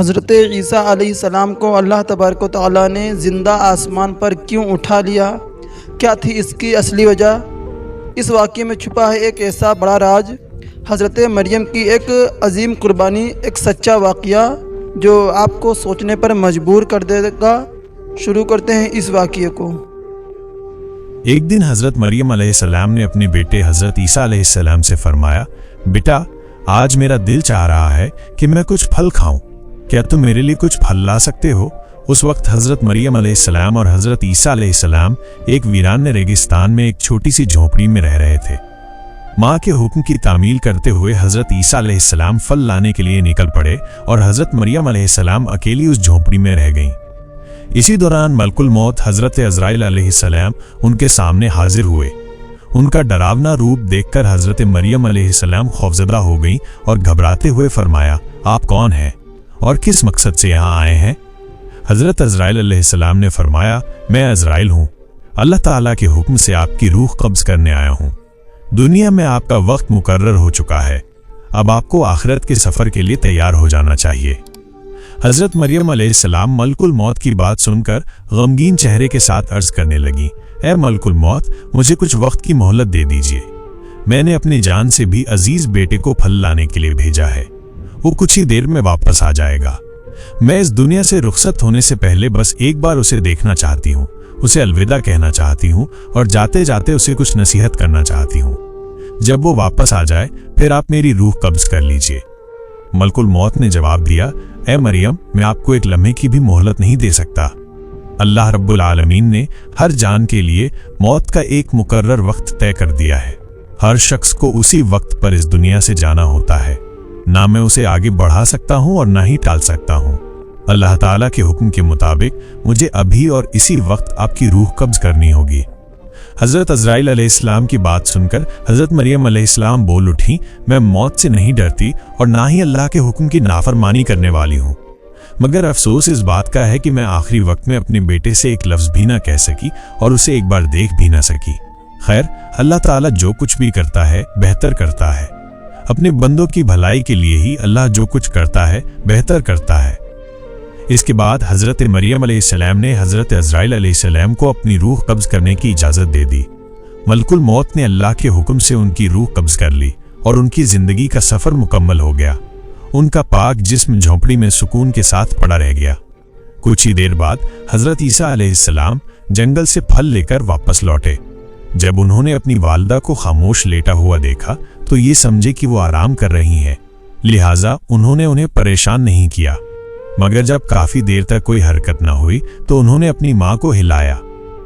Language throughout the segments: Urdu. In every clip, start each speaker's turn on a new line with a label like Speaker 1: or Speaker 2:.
Speaker 1: حضرت عیسیٰ علیہ السلام کو اللہ تبارک و تعالیٰ نے زندہ آسمان پر کیوں اٹھا لیا؟ کیا تھی اس کی اصلی وجہ؟ اس واقعے میں چھپا ہے ایک ایسا بڑا راز، حضرت مریم کی ایک عظیم قربانی، ایک سچا واقعہ جو آپ کو سوچنے پر مجبور کر دے گا۔ شروع کرتے ہیں اس واقعے کو۔
Speaker 2: ایک دن حضرت مریم علیہ السلام نے اپنے بیٹے حضرت عیسیٰ علیہ السلام سے فرمایا، بیٹا آج میرا دل چاہ رہا ہے کہ میں کچھ پھل کھاؤں، کیا تم میرے لیے کچھ پھل لا سکتے ہو؟ اس وقت حضرت مریم علیہ السلام اور حضرت عیسیٰ علیہ السلام ایک ویران ریگستان میں ایک چھوٹی سی جھونپڑی میں رہ رہے تھے۔ ماں کے حکم کی تعمیل کرتے ہوئے حضرت عیسیٰ علیہ السلام پھل لانے کے لیے نکل پڑے اور حضرت مریم علیہ السلام اکیلی اس جھونپڑی میں رہ گئیں۔ اسی دوران ملک الموت حضرت عزرائیل علیہ السلام ان کے سامنے حاضر ہوئے۔ ان کا ڈراونا روپ دیکھ کر حضرت مریم علیہ السلام خوفزدہ ہو گئیں اور گھبراتے ہوئے فرمایا، آپ کون ہیں اور کس مقصد سے یہاں آئے ہیں؟ حضرت عزرائیل علیہ السلام نے فرمایا، میں عزرائیل ہوں، اللہ تعالیٰ کے حکم سے آپ کی روح قبض کرنے آیا ہوں۔ دنیا میں آپ کا وقت مقرر ہو چکا ہے، اب آپ کو آخرت کے سفر کے لیے تیار ہو جانا چاہیے۔ حضرت مریم علیہ السلام ملک الموت کی بات سن کر غمگین چہرے کے ساتھ عرض کرنے لگیں، اے ملک الموت، مجھے کچھ وقت کی مہلت دے دیجیے، میں نے اپنی جان سے بھی عزیز بیٹے کو پھل لانے کے لیے بھیجا ہے، وہ کچھ ہی دیر میں واپس آ جائے گا۔ میں اس دنیا سے رخصت ہونے سے پہلے بس ایک بار اسے دیکھنا چاہتی ہوں، اسے الوداع کہنا چاہتی ہوں اور جاتے جاتے اسے کچھ نصیحت کرنا چاہتی ہوں۔ جب وہ واپس آ جائے پھر آپ میری روح قبض کر لیجیے۔ ملک الموت نے جواب دیا، اے مریم، میں آپ کو ایک لمحے کی بھی مہلت نہیں دے سکتا۔ اللہ رب العالمین نے ہر جان کے لیے موت کا ایک مقرر وقت طے کر دیا ہے۔ ہر شخص کو اسی وقت پر اس دنیا سے جانا ہوتا ہے، نہ میں اسے آگے بڑھا سکتا ہوں اور نہ ہی ٹال سکتا ہوں۔ اللہ تعالیٰ کے حکم کے مطابق مجھے ابھی اور اسی وقت آپ کی روح قبض کرنی ہوگی۔ حضرت عزرائیل علیہ السلام کی بات سن کر حضرت مریم علیہ السلام بول اٹھیں، میں موت سے نہیں ڈرتی اور نہ ہی اللہ کے حکم کی نافرمانی کرنے والی ہوں، مگر افسوس اس بات کا ہے کہ میں آخری وقت میں اپنے بیٹے سے ایک لفظ بھی نہ کہہ سکی اور اسے ایک بار دیکھ بھی نہ سکی۔ خیر، اللہ تعالیٰ جو کچھ بھی کرتا ہے بہتر کرتا ہے، اپنے بندوں کی بھلائی کے لیے ہی اللہ جو کچھ کرتا ہے بہتر کرتا ہے۔ اس کے بعد حضرت مریم علیہ السلام نے حضرت عزرائیل علیہ السلام کو اپنی روح قبض کرنے کی اجازت دے دی۔ ملک الموت نے اللہ کے حکم سے ان کی روح قبض کر لی اور ان کی زندگی کا سفر مکمل ہو گیا۔ ان کا پاک جسم جھونپڑی میں سکون کے ساتھ پڑا رہ گیا۔ کچھ ہی دیر بعد حضرت عیسیٰ علیہ السلام جنگل سے پھل لے کر واپس لوٹے۔ جب انہوں نے اپنی والدہ کو خاموش لیٹا ہوا دیکھا تو یہ سمجھے کہ وہ آرام کر رہی ہیں، لہٰذا انہوں نے انہیں پریشان نہیں کیا، مگر جب کافی دیر تک کوئی حرکت نہ ہوئی تو انہوں نے اپنی ماں کو ہلایا،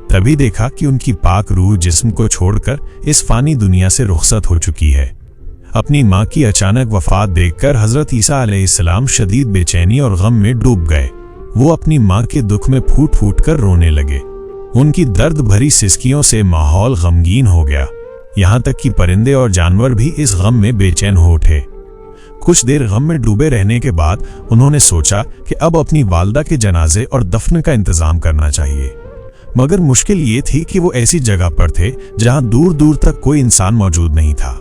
Speaker 2: تبھی دیکھا کہ ان کی پاک روح جسم کو چھوڑ کر اس فانی دنیا سے رخصت ہو چکی ہے۔ اپنی ماں کی اچانک وفات دیکھ کر حضرت عیسیٰ علیہ السلام شدید بے چینی اور غم میں ڈوب گئے۔ وہ اپنی ماں کے دکھ میں پھوٹ پھوٹ کر رونے لگے۔ ان کی درد بھری سسکیوں سے ماحول غمگین ہو گیا، یہاں تک کہ پرندے اور جانور بھی اس غم میں بے چین ہو اٹھے۔ کچھ دیر غم میں ڈوبے رہنے کے بعد انہوں نے سوچا کہ اب اپنی والدہ کے جنازے اور دفن کا انتظام کرنا چاہیے، مگر مشکل یہ تھی کہ وہ ایسی جگہ پر تھے جہاں دور دور تک کوئی انسان موجود نہیں تھا،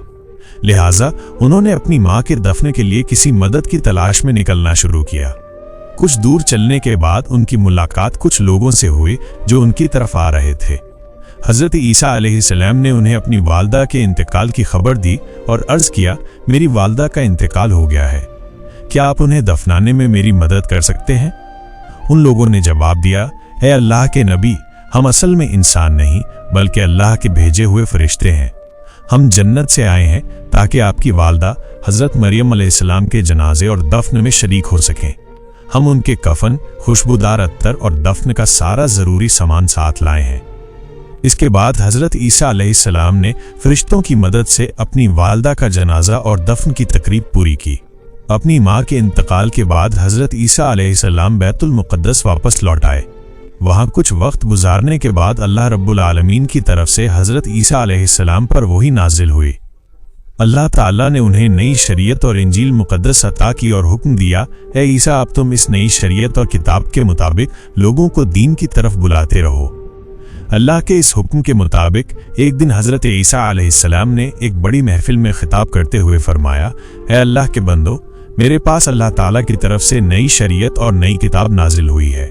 Speaker 2: لہٰذا انہوں نے اپنی ماں کے دفن کے لیے کسی مدد کی تلاش میں نکلنا شروع کیا۔ کچھ دور چلنے کے بعد ان کی ملاقات کچھ لوگوں سے ہوئی جو ان کی طرف آ رہے تھے۔ حضرت عیسیٰ علیہ السلام نے انہیں اپنی والدہ کے انتقال کی خبر دی اور عرض کیا، میری والدہ کا انتقال ہو گیا ہے، کیا آپ انہیں دفنانے میں میری مدد کر سکتے ہیں؟ ان لوگوں نے جواب دیا، اے اللہ کے نبی، ہم اصل میں انسان نہیں بلکہ اللہ کے بھیجے ہوئے فرشتے ہیں، ہم جنت سے آئے ہیں تاکہ آپ کی والدہ حضرت مریم علیہ السلام کے جنازے اور دفن میں شریک ہو سکیں۔ ہم ان کے کفن، خوشبودار عطر اور دفن کا سارا ضروری سامان ساتھ لائے ہیں۔ اس کے بعد حضرت عیسیٰ علیہ السلام نے فرشتوں کی مدد سے اپنی والدہ کا جنازہ اور دفن کی تقریب پوری کی۔ اپنی ماں کے انتقال کے بعد حضرت عیسیٰ علیہ السلام بیت المقدس واپس لوٹ آئے۔ وہاں کچھ وقت گزارنے کے بعد اللہ رب العالمین کی طرف سے حضرت عیسیٰ علیہ السلام پر وحی نازل ہوئی۔ اللہ تعالیٰ نے انہیں نئی شریعت اور انجیل مقدس عطا کی اور حکم دیا، اے عیسیٰ، اب تم اس نئی شریعت اور کتاب کے مطابق لوگوں کو دین کی طرف بلاتے رہو۔ اللہ کے اس حکم کے مطابق ایک دن حضرت عیسیٰ علیہ السلام نے ایک بڑی محفل میں خطاب کرتے ہوئے فرمایا، اے اللہ کے بندو، میرے پاس اللہ تعالیٰ کی طرف سے نئی شریعت اور نئی کتاب نازل ہوئی ہے،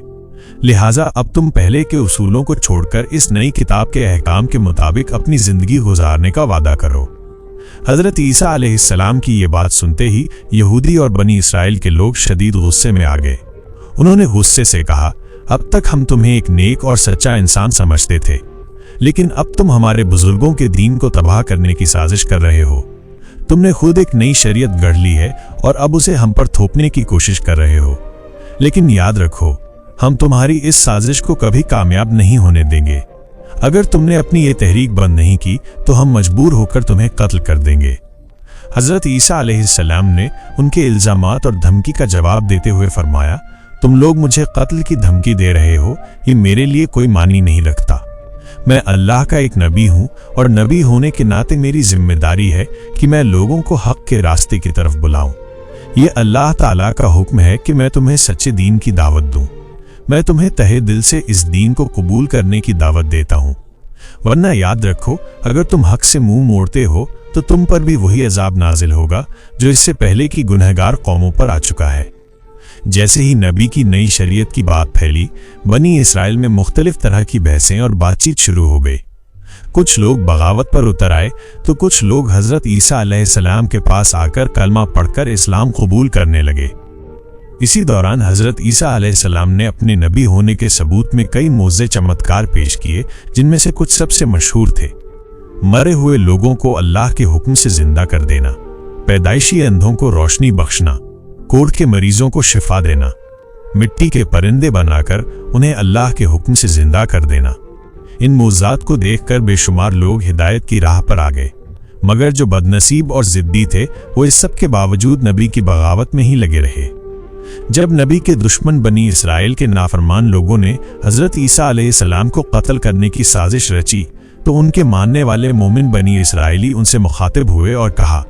Speaker 2: لہٰذا اب تم پہلے کے اصولوں کو چھوڑ کر اس نئی کتاب کے احکام کے مطابق اپنی زندگی گزارنے کا وعدہ کرو۔ حضرت عیسیٰ علیہ السلام کی یہ بات سنتے ہی یہودی اور بنی اسرائیل کے لوگ شدید غصے میں آ گئے۔ انہوں نے غصے سے کہا، اب تک ہم تمہیں ایک نیک اور سچا انسان سمجھتے تھے، لیکن اب تم ہمارے بزرگوں کے دین کو تباہ کرنے کی سازش کر رہے ہو۔ تم نے خود ایک نئی شریعت گڑھ لی ہے اور اب اسے ہم پر تھوپنے کی کوشش کر رہے ہو، لیکن یاد رکھو، ہم تمہاری اس سازش کو کبھی کامیاب نہیں ہونے دیں گے۔ اگر تم نے اپنی یہ تحریک بند نہیں کی تو ہم مجبور ہو کر تمہیں قتل کر دیں گے۔ حضرت عیسیٰ علیہ السلام نے ان کے الزامات اور دھمکی کا جواب دیتے ہوئے فرمایا، تم لوگ مجھے قتل کی دھمکی دے رہے ہو، یہ میرے لیے کوئی معنی نہیں رکھتا۔ میں اللہ کا ایک نبی ہوں اور نبی ہونے کے ناطے میری ذمہ داری ہے کہ میں لوگوں کو حق کے راستے کی طرف بلاؤں۔ یہ اللہ تعالیٰ کا حکم ہے کہ میں تمہیں سچے دین کی دعوت دوں۔ میں تمہیں تہہ دل سے اس دین کو قبول کرنے کی دعوت دیتا ہوں، ورنہ یاد رکھو، اگر تم حق سے منہ موڑتے ہو تو تم پر بھی وہی عذاب نازل ہوگا جو اس سے پہلے کی گنہگار قوموں پر آ چکا ہے۔ جیسے ہی نبی کی نئی شریعت کی بات پھیلی، بنی اسرائیل میں مختلف طرح کی بحثیں اور بات چیت شروع ہو گئی۔ کچھ لوگ بغاوت پر اتر آئے تو کچھ لوگ حضرت عیسیٰ علیہ السلام کے پاس آ کر کلمہ پڑھ کر اسلام قبول کرنے لگے۔ اسی دوران حضرت عیسیٰ علیہ السلام نے اپنے نبی ہونے کے ثبوت میں کئی معجزے چمتکار پیش کیے، جن میں سے کچھ سب سے مشہور تھے: مرے ہوئے لوگوں کو اللہ کے حکم سے زندہ کر دینا، پیدائشی اندھوں کو روشنی بخشنا، کوڑھ کے مریضوں کو شفا دینا، مٹی کے پرندے بنا کر انہیں اللہ کے حکم سے زندہ کر دینا۔ ان معجزات کو دیکھ کر بے شمار لوگ ہدایت کی راہ پر آ گئے، مگر جو بدنصیب اور ضدی تھے وہ اس سب کے باوجود نبی کی بغاوت میں ہی لگے رہے۔ جب نبی کے دشمن بنی اسرائیل کے نافرمان لوگوں نے حضرت عیسیٰ علیہ السلام کو قتل کرنے کی سازش رچی تو ان کے ماننے والے مومن بنی اسرائیلی ان سے مخاطب ہوئے اور کہا،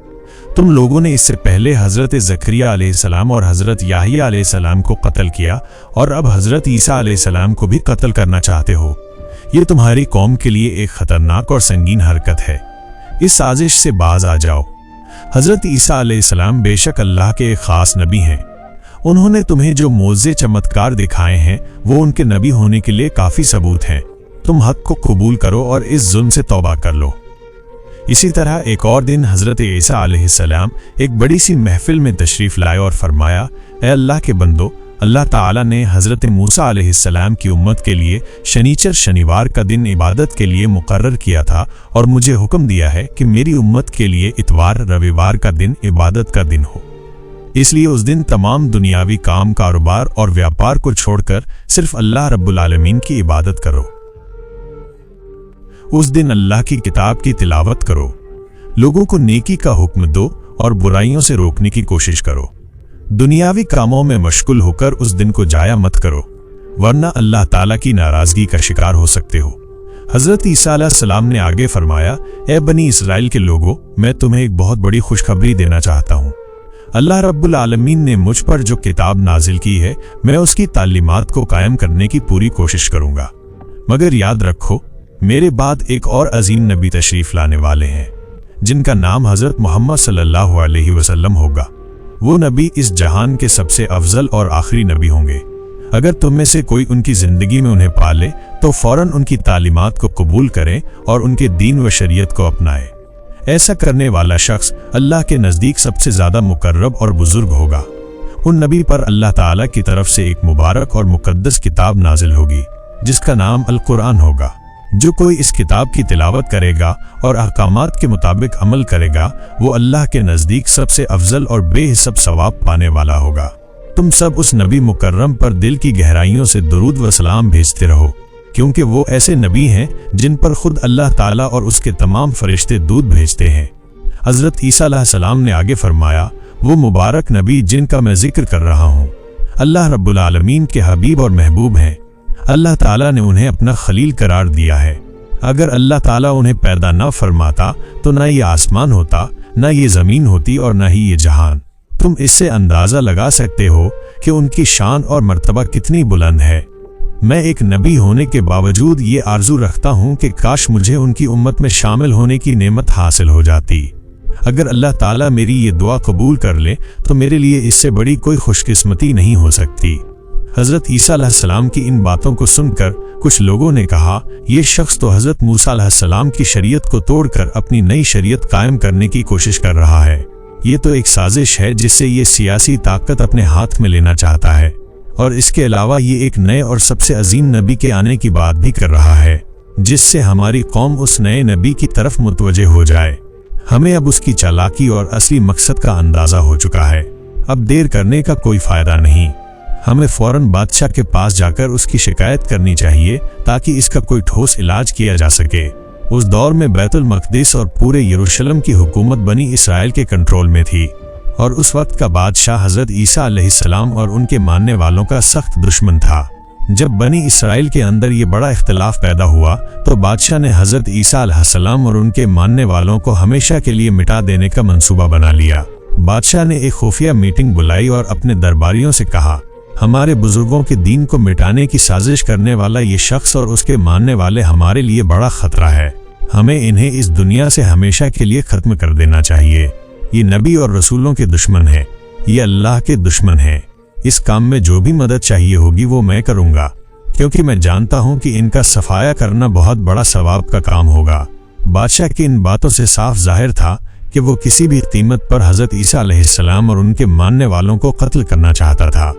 Speaker 2: تم لوگوں نے اس سے پہلے حضرت زکریا علیہ السلام اور حضرت یحییٰ علیہ السلام کو قتل کیا اور اب حضرت عیسیٰ علیہ السلام کو بھی قتل کرنا چاہتے ہو۔ یہ تمہاری قوم کے لیے ایک خطرناک اور سنگین حرکت ہے، اس سازش سے باز آ جاؤ۔ حضرت عیسیٰ علیہ السلام بے شک اللہ کے ایک خاص نبی ہیں، انہوں نے تمہیں جو معجزے چمتکار دکھائے ہیں وہ ان کے نبی ہونے کے لیے کافی ثبوت ہیں۔ تم حق کو قبول کرو اور اس ظلم سے توبہ کر لو۔ اسی طرح ایک اور دن حضرت عیسیٰ علیہ السلام ایک بڑی سی محفل میں تشریف لائے اور فرمایا، اے اللہ کے بندو، اللہ تعالیٰ نے حضرت موسیٰ علیہ السلام کی امت کے لیے شنیچر شنیوار کا دن عبادت کے لیے مقرر کیا تھا اور مجھے حکم دیا ہے کہ میری امت کے لیے اتوار رویوار کا دن عبادت کا دن ہو۔ اس لیے اس دن تمام دنیاوی کام کاروبار اور ویاپار کو چھوڑ کر صرف اللہ رب العالمین کی عبادت کرو۔ اس دن اللہ کی کتاب کی تلاوت کرو، لوگوں کو نیکی کا حکم دو اور برائیوں سے روکنے کی کوشش کرو۔ دنیاوی کاموں میں مشغول ہو کر اس دن کو ضائع مت کرو، ورنہ اللہ تعالیٰ کی ناراضگی کا شکار ہو سکتے ہو۔ حضرت عیسیٰ علیہ السلام نے آگے فرمایا، اے بنی اسرائیل کے لوگوں، میں تمہیں ایک بہت بڑی خوشخبری دینا چاہتا ہوں۔ اللہ رب العالمین نے مجھ پر جو کتاب نازل کی ہے، میں اس کی تعلیمات کو قائم کرنے کی پوری کوشش کروں گا، مگر یاد رکھو، میرے بعد ایک اور عظیم نبی تشریف لانے والے ہیں جن کا نام حضرت محمد صلی اللہ علیہ وسلم ہوگا۔ وہ نبی اس جہان کے سب سے افضل اور آخری نبی ہوں گے۔ اگر تم میں سے کوئی ان کی زندگی میں انہیں پالے تو فوراً ان کی تعلیمات کو قبول کریں اور ان کے دین و شریعت کو اپنائے۔ ایسا کرنے والا شخص اللہ کے نزدیک سب سے زیادہ مقرب اور بزرگ ہوگا۔ ان نبی پر اللہ تعالیٰ کی طرف سے ایک مبارک اور مقدس کتاب نازل ہوگی جس کا نام القرآن ہوگا۔ جو کوئی اس کتاب کی تلاوت کرے گا اور احکامات کے مطابق عمل کرے گا، وہ اللہ کے نزدیک سب سے افضل اور بے حساب ثواب پانے والا ہوگا۔ تم سب اس نبی مکرم پر دل کی گہرائیوں سے درود و سلام بھیجتے رہو، کیونکہ وہ ایسے نبی ہیں جن پر خود اللہ تعالیٰ اور اس کے تمام فرشتے درود بھیجتے ہیں۔ حضرت عیسیٰ علیہ السلام نے آگے فرمایا، وہ مبارک نبی جن کا میں ذکر کر رہا ہوں، اللہ رب العالمین کے حبیب اور محبوب ہیں۔ اللہ تعالیٰ نے انہیں اپنا خلیل قرار دیا ہے۔ اگر اللہ تعالیٰ انہیں پیدا نہ فرماتا تو نہ یہ آسمان ہوتا، نہ یہ زمین ہوتی اور نہ ہی یہ جہان۔ تم اس سے اندازہ لگا سکتے ہو کہ ان کی شان اور مرتبہ کتنی بلند ہے۔ میں ایک نبی ہونے کے باوجود یہ آرزو رکھتا ہوں کہ کاش مجھے ان کی امت میں شامل ہونے کی نعمت حاصل ہو جاتی۔ اگر اللہ تعالیٰ میری یہ دعا قبول کر لے تو میرے لیے اس سے بڑی کوئی خوش قسمتی نہیں ہو سکتی۔ حضرت عیسیٰ علیہ السلام کی ان باتوں کو سن کر کچھ لوگوں نے کہا، یہ شخص تو حضرت موسیٰ علیہ السلام کی شریعت کو توڑ کر اپنی نئی شریعت قائم کرنے کی کوشش کر رہا ہے۔ یہ تو ایک سازش ہے جس سے یہ سیاسی طاقت اپنے ہاتھ میں لینا چاہتا ہے، اور اس کے علاوہ یہ ایک نئے اور سب سے عظیم نبی کے آنے کی بات بھی کر رہا ہے، جس سے ہماری قوم اس نئے نبی کی طرف متوجہ ہو جائے۔ ہمیں اب اس کی چالاکی اور اصلی مقصد کا اندازہ ہو چکا ہے۔ اب دیر کرنے کا کوئی فائدہ نہیں، ہمیں فوراً بادشاہ کے پاس جا کر اس کی شکایت کرنی چاہیے تاکہ اس کا کوئی ٹھوس علاج کیا جا سکے۔ اس دور میں بیت المقدس اور پورے یروشلم کی حکومت بنی اسرائیل کے کنٹرول میں تھی، اور اس وقت کا بادشاہ حضرت عیسیٰ علیہ السلام اور ان کے ماننے والوں کا سخت دشمن تھا۔ جب بنی اسرائیل کے اندر یہ بڑا اختلاف پیدا ہوا تو بادشاہ نے حضرت عیسیٰ علیہ السلام اور ان کے ماننے والوں کو ہمیشہ کے لیے مٹا دینے کا منصوبہ بنا لیا۔ بادشاہ نے ایک خفیہ میٹنگ بلائی اور اپنے درباریوں سے کہا، ہمارے بزرگوں کے دین کو مٹانے کی سازش کرنے والا یہ شخص اور اس کے ماننے والے ہمارے لیے بڑا خطرہ ہے، ہمیں انہیں اس دنیا سے ہمیشہ کے لیے ختم کر دینا چاہیے۔ یہ نبی اور رسولوں کے دشمن ہیں، یہ اللہ کے دشمن ہیں۔ اس کام میں جو بھی مدد چاہیے ہوگی وہ میں کروں گا، کیونکہ میں جانتا ہوں کہ ان کا صفایا کرنا بہت بڑا ثواب کا کام ہوگا۔ بادشاہ کی ان باتوں سے صاف ظاہر تھا کہ وہ کسی بھی قیمت پر حضرت عیسیٰ علیہ السلام اور ان کے ماننے والوں کو قتل کرنا چاہتا تھا۔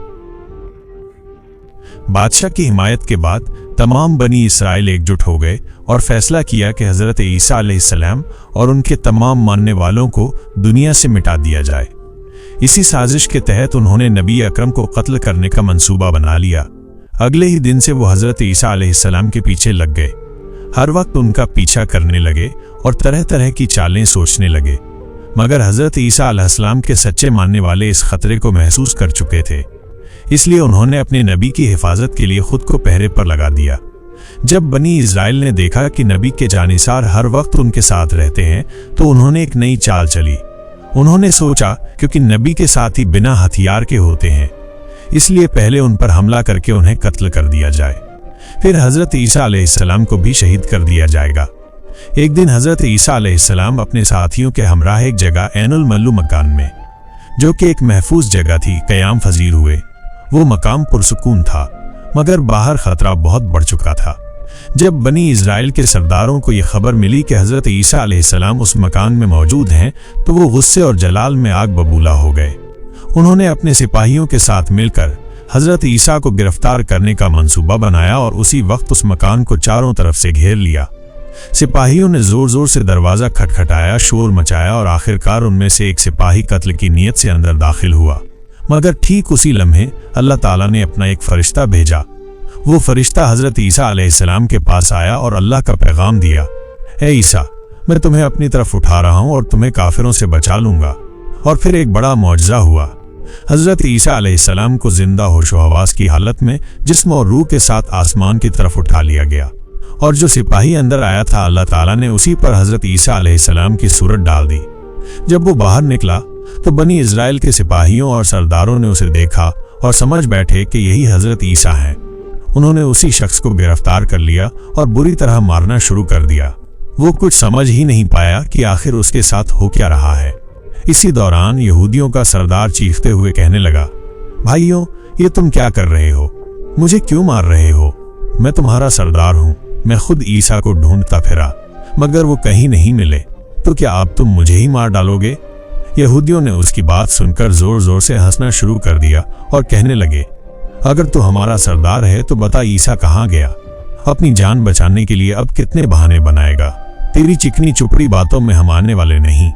Speaker 2: بادشاہ کی حمایت کے بعد تمام بنی اسرائیل ایک جٹ ہو گئے اور فیصلہ کیا کہ حضرت عیسیٰ علیہ السلام اور ان کے تمام ماننے والوں کو دنیا سے مٹا دیا جائے۔ اسی سازش کے تحت انہوں نے نبی اکرم کو قتل کرنے کا منصوبہ بنا لیا۔ اگلے ہی دن سے وہ حضرت عیسیٰ علیہ السلام کے پیچھے لگ گئے، ہر وقت ان کا پیچھا کرنے لگے اور طرح طرح کی چالیں سوچنے لگے، مگر حضرت عیسیٰ علیہ السلام کے سچے ماننے والے اس خطرے کو محسوس کر چکے تھے، اس لیے انہوں نے اپنے نبی کی حفاظت کے لیے خود کو پہرے پر لگا دیا۔ جب بنی اسرائیل نے دیکھا کہ نبی کے جانثار ہر وقت ان کے ساتھ رہتے ہیں تو انہوں نے ایک نئی چال چلی۔ انہوں نے سوچا کیونکہ نبی کے ساتھی بنا ہتھیار کے ہوتے ہیں، اس لیے پہلے ان پر حملہ کر کے انہیں قتل کر دیا جائے، پھر حضرت عیسیٰ علیہ السلام کو بھی شہید کر دیا جائے گا۔ ایک دن حضرت عیسیٰ علیہ السلام اپنے ساتھیوں کے ہمراہ ایک جگہ عین الملو مکان میں، جو کہ ایک محفوظ جگہ تھی، قیام پذیر ہوئے۔ وہ مقام پرسکون تھا، مگر باہر خطرہ بہت بڑھ چکا تھا۔ جب بنی اسرائیل کے سرداروں کو یہ خبر ملی کہ حضرت عیسیٰ علیہ السلام اس مکان میں موجود ہیں تو وہ غصے اور جلال میں آگ ببولا ہو گئے۔ انہوں نے اپنے سپاہیوں کے ساتھ مل کر حضرت عیسیٰ کو گرفتار کرنے کا منصوبہ بنایا اور اسی وقت اس مکان کو چاروں طرف سے گھیر لیا۔ سپاہیوں نے زور زور سے دروازہ کھٹکھٹایا، شور مچایا اور آخرکار ان میں سے ایک سپاہی قتل کی نیت سے اندر داخل ہوا، مگر ٹھیک اسی لمحے اللہ تعالیٰ نے اپنا ایک فرشتہ بھیجا۔ وہ فرشتہ حضرت عیسیٰ علیہ السلام کے پاس آیا اور اللہ کا پیغام دیا، اے عیسیٰ، میں تمہیں اپنی طرف اٹھا رہا ہوں اور تمہیں کافروں سے بچا لوں گا۔ اور پھر ایک بڑا معجزہ ہوا۔ حضرت عیسیٰ علیہ السلام کو زندہ ہوش و حواس کی حالت میں جسم اور روح کے ساتھ آسمان کی طرف اٹھا لیا گیا، اور جو سپاہی اندر آیا تھا اللہ تعالیٰ نے اسی پر حضرت عیسیٰ علیہ السلام کی صورت ڈال دی۔ جب وہ باہر نکلا تو بنی اسرائیل کے سپاہیوں اور سرداروں نے اسے دیکھا اور سمجھ بیٹھے کہ یہی حضرت عیسیٰ ہیں۔ انہوں نے اسی شخص کو گرفتار کر لیا اور بری طرح مارنا شروع کر دیا۔ وہ کچھ سمجھ ہی نہیں پایا کہ آخر اس کے ساتھ ہو کیا رہا ہے۔ اسی دوران یہودیوں کا سردار چیختے ہوئے کہنے لگا، بھائیوں، یہ تم کیا کر رہے ہو؟ مجھے کیوں مار رہے ہو؟ میں تمہارا سردار ہوں، میں خود عیسیٰ کو ڈھونڈتا پھرا، مگر وہ کہیں نہیں ملے، تو کیا اب تم مجھے ہی مار ڈالو گے؟ یہودیوں نے اس کی بات سن کر زور زور سے ہنسنا شروع کر دیا اور کہنے لگے، اگر تو ہمارا سردار ہے تو بتا عیسیٰ کہاں گیا؟ اپنی جان بچانے کے لیے اب کتنے بہانے بنائے گا؟ تیری چکنی چپڑی باتوں میں ہم آنے والے نہیں،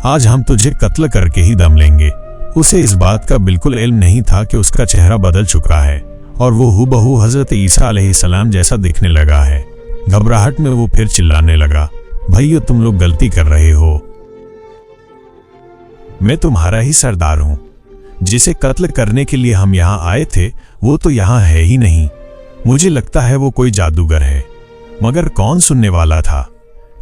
Speaker 2: آج ہم تجھے قتل کر کے ہی دم لیں گے۔ اسے اس بات کا بالکل علم نہیں تھا کہ اس کا چہرہ بدل چکا ہے اور وہ ہو بہو حضرت عیسیٰ علیہ السلام جیسا دکھنے لگا ہے۔ گھبراہٹ میں وہ پھر چلانے لگا، بھائیو، تم لوگ غلطی کر رہے ہو، میں تمہارا ہی سردار ہوں، جسے قتل کرنے کے لیے ہم یہاں آئے تھے وہ تو یہاں ہے ہی نہیں۔ مجھے لگتا ہے وہ کوئی جادوگر ہے، مگر کون سننے والا تھا؟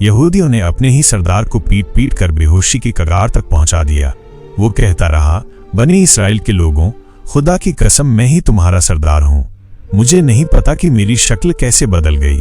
Speaker 2: یہودیوں نے اپنے ہی سردار کو پیٹ پیٹ کر بے ہوشی کی کگار تک پہنچا دیا۔ وہ کہتا رہا، بنی اسرائیل کے لوگوں، خدا کی قسم میں ہی تمہارا سردار ہوں، مجھے نہیں پتا کہ میری شکل کیسے بدل گئی۔